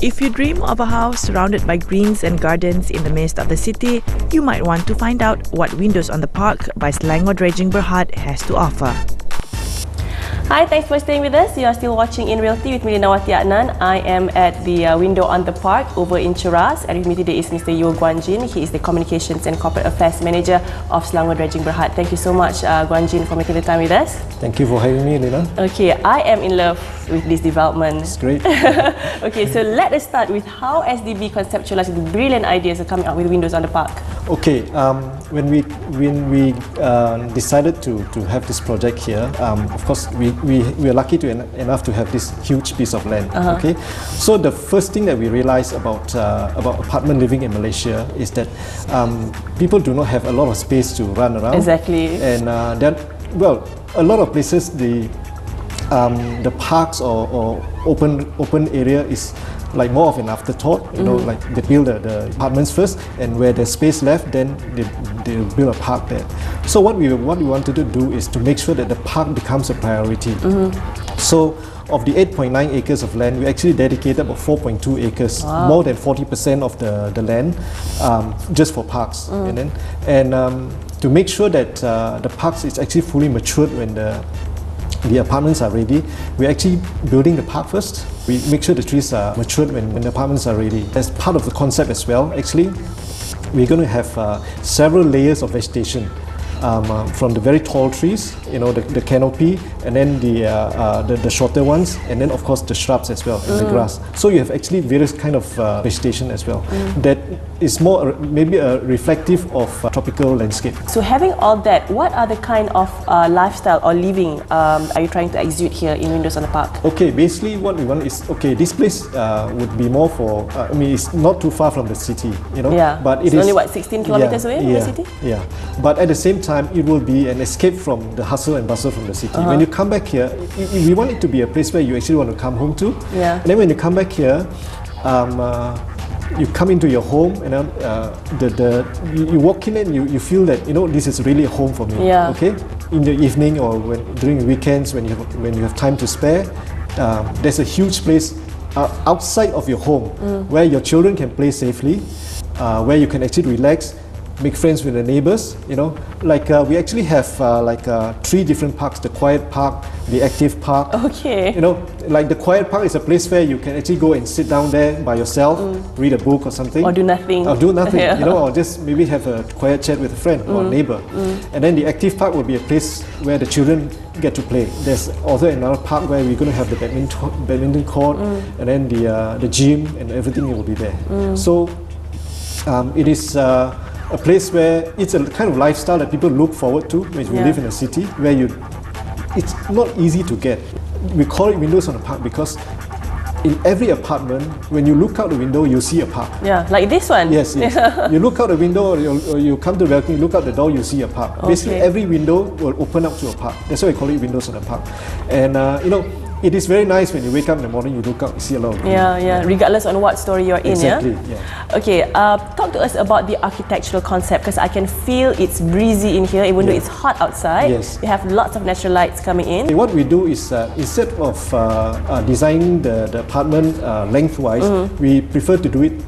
If you dream of a house surrounded by greens and gardens in the midst of the city, you might want to find out what Windows on the Park by Selangor Dredging Berhad has to offer. Hi, thanks for staying with us. You are still watching in Realty with me, Nawati Adnan. I am at the window on the park over in Cheras, and with me today is Mr. Yeo Guanjin. He is the Communications and Corporate Affairs Manager of Selangor Dredging Berhad. Thank you so much, Guanjin, for making the time with us. Thank you for having me, Lina. Okay, I am in love with this development. It's great. Okay, so let us start with how SDB conceptualized the brilliant ideas of coming up with Windows on the Park. Okay, when we decided to have this project here, of course we are lucky enough to have this huge piece of land. Okay, so the first thing that we realized about apartment living in Malaysia is that people do not have a lot of space to run around. Exactly. And a lot of places the parks or open area is like more of an afterthought, you know, like they build the apartments first, and where there's space left, then they build a park there. So what we wanted to do is to make sure that the park becomes a priority. So of the 8.9 acres of land, we actually dedicated about 4.2 acres, more than 40% of the land, just for parks. And to make sure that the parks is actually fully matured when the apartments are ready, we're actually building the park first. We make sure the trees are matured when the apartments are ready. As part of the concept as well, actually, we're going to have several layers of vegetation. From the very tall trees, you know, the canopy, and then the shorter ones, and then of course the shrubs as well, and the grass. So you have actually various kind of vegetation as well. That is more maybe a reflective of tropical landscape. So having all that, what are the kind of lifestyle or living are you trying to execute here in Windows on the Park? Okay, basically what we want is, okay, this place would be more for, I mean, it's not too far from the city, you know. Yeah, but it's only what, 16 kilometers away from the city? Yeah, but at the same time, it will be an escape from the hustle and bustle from the city. When you come back here, we want it to be a place where you actually want to come home to. Yeah. And then when you come back here, you come into your home, and you walk in and you feel that, you know, this is really a home for me. Yeah. Okay. In the evening or during weekends, when you have time to spare, there's a huge place outside of your home where your children can play safely, where you can actually relax, make friends with the neighbors, you know. Like we actually have 3 different parks: the quiet park, the active park. Okay. You know, like the quiet park is a place where you can actually go and sit down there by yourself, read a book or something. Or do nothing. Or do nothing, you know, or just maybe have a quiet chat with a friend or a neighbor. And then the active park will be a place where the children get to play. There's also another park where we're going to have the badminton court, and then the gym, and everything will be there. So it is a place where it's a kind of lifestyle that people look forward to when you live in a city where it's not easy to get. We call it Windows on the Park because in every apartment, when you look out the window, you see a park. Yeah, like this one. Yes, yes. You look out the window, or you come to the balcony, look out the door, you see a park. Okay. Basically, every window will open up to a park. That's why we call it Windows on the Park. And you know, it is very nice when you wake up in the morning, you look out, you see a lot of regardless on what story you're in. Exactly. Okay, talk to us about the architectural concept, because I can feel it's breezy in here, even though it's hot outside. Yes. We have lots of natural lights coming in. What we do is, instead of designing the apartment lengthwise, we prefer to do it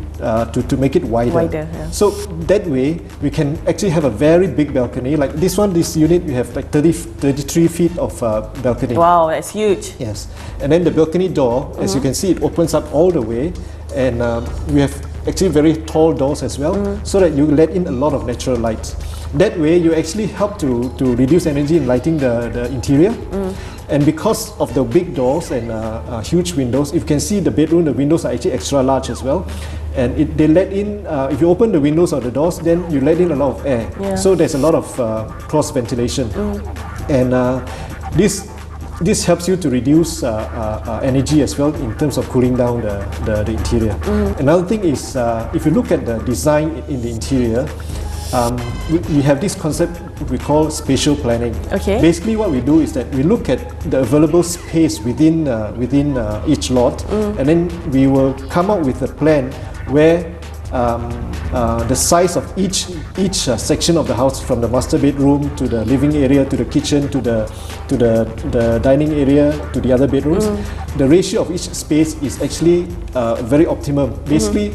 to make it wider. So that way we can actually have a very big balcony. Like this unit, we have like 33 feet of balcony. Wow, that's huge. Yes. And then the balcony door, as you can see, it opens up all the way, and we have actually very tall doors as well, so that you let in a lot of natural light. That way you actually help to reduce energy in lighting the interior. And because of the big doors and huge windows, if you can see the bedroom, the windows are actually extra large as well. And they let in, if you open the windows or the doors, then you let in a lot of air. So there's a lot of cross ventilation. And this helps you to reduce energy as well in terms of cooling down the interior. Another thing is, if you look at the design in the interior, we have this concept we call spatial planning. Okay. Basically what we do is that we look at the available space within each lot, and then we will come up with a plan where the size of each section of the house, from the master bedroom to the living area to the kitchen to the dining area to the other bedrooms. The ratio of each space is actually very optimum. Basically,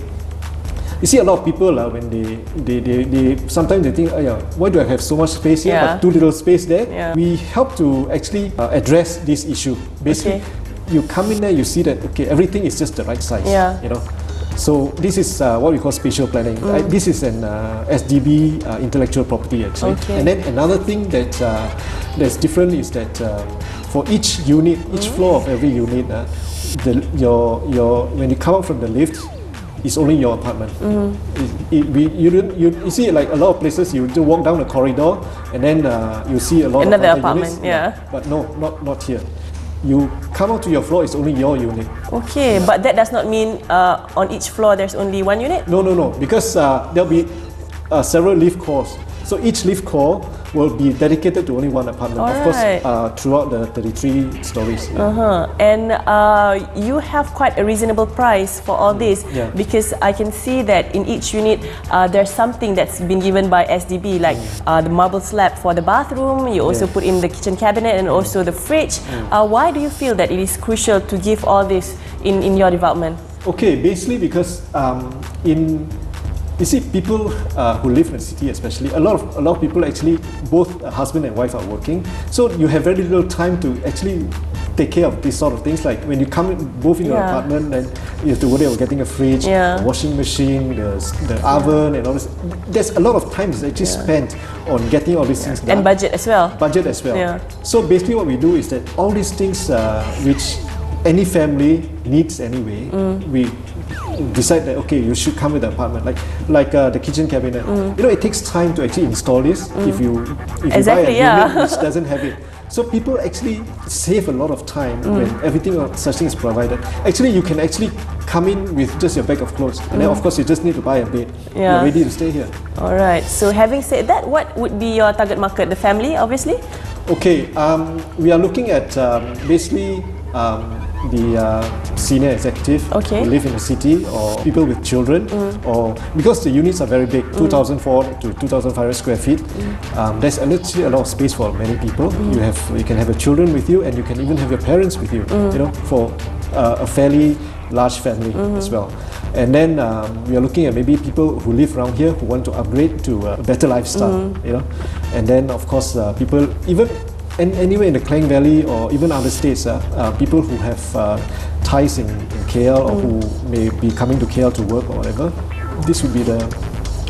you see a lot of people when they sometimes they think, oh, yeah, why do I have so much space here but too little space there? We help to actually address this issue. Basically, you come in there, you see that everything is just the right size. You know. So this is what we call spatial planning. This is an SDB intellectual property actually. And then another thing that that's different is that for each unit, each floor of every unit, when you come out from the lift, it's only your apartment. You see, like a lot of places, you do walk down the corridor and then you see a lot another of apartment. Units. But no, not here. You come out to your floor, it's only your unit. Okay, but that does not mean on each floor there's only one unit? No, because there'll be several lift cores. So each lift core will be dedicated to only one apartment. Of course, throughout the 33 stories. And you have quite a reasonable price for all this, because I can see that in each unit there's something that's been given by SDB, like the marble slab for the bathroom. You also put in the kitchen cabinet and also the fridge. Why do you feel that it is crucial to give all this in your development? Okay, basically because you see, people who live in the city, especially, a lot of people actually, both husband and wife are working, so you have very little time to actually take care of these sort of things. Like when you come in, both in your apartment, then you have to worry about getting a fridge, a washing machine, the oven, and all this. There's a lot of time that's actually spent on getting all these things done. And budget as well. Budget as well. So basically, what we do is that all these things which any family needs anyway, we decide that you should come with the apartment, like the kitchen cabinet. You know, it takes time to actually install this. If you buy a unit which doesn't have it, so people actually save a lot of time when everything of such thing is provided. Actually, you can actually come in with just your bag of clothes, and then of course you just need to buy a bed. You're ready to stay here. All right. So having said that, what would be your target market? The family, obviously. Okay. We are looking at basically the senior executive who live in the city, or people with children, or because the units are very big, 2,400 to 2,500 square feet. There's actually a lot of space for many people. You can have your children with you, and you can even have your parents with you. You know, for a fairly large family as well. And then we are looking at maybe people who live around here who want to upgrade to a better lifestyle. You know, and then of course people even. And anywhere in the Klang Valley or even other states, people who have ties in KL or who may be coming to KL to work or whatever, this would be the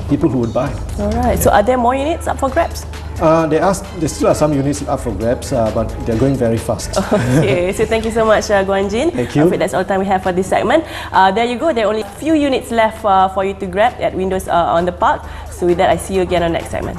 people who would buy. All right. So are there more units up for grabs? There still are some units up for grabs, but they're going very fast. Okay, so thank you so much, Guanjin. Thank you. That's all the time we have for this segment. There you go. There are only a few units left for you to grab at Windows on the Park. So with that, I see you again on the next segment.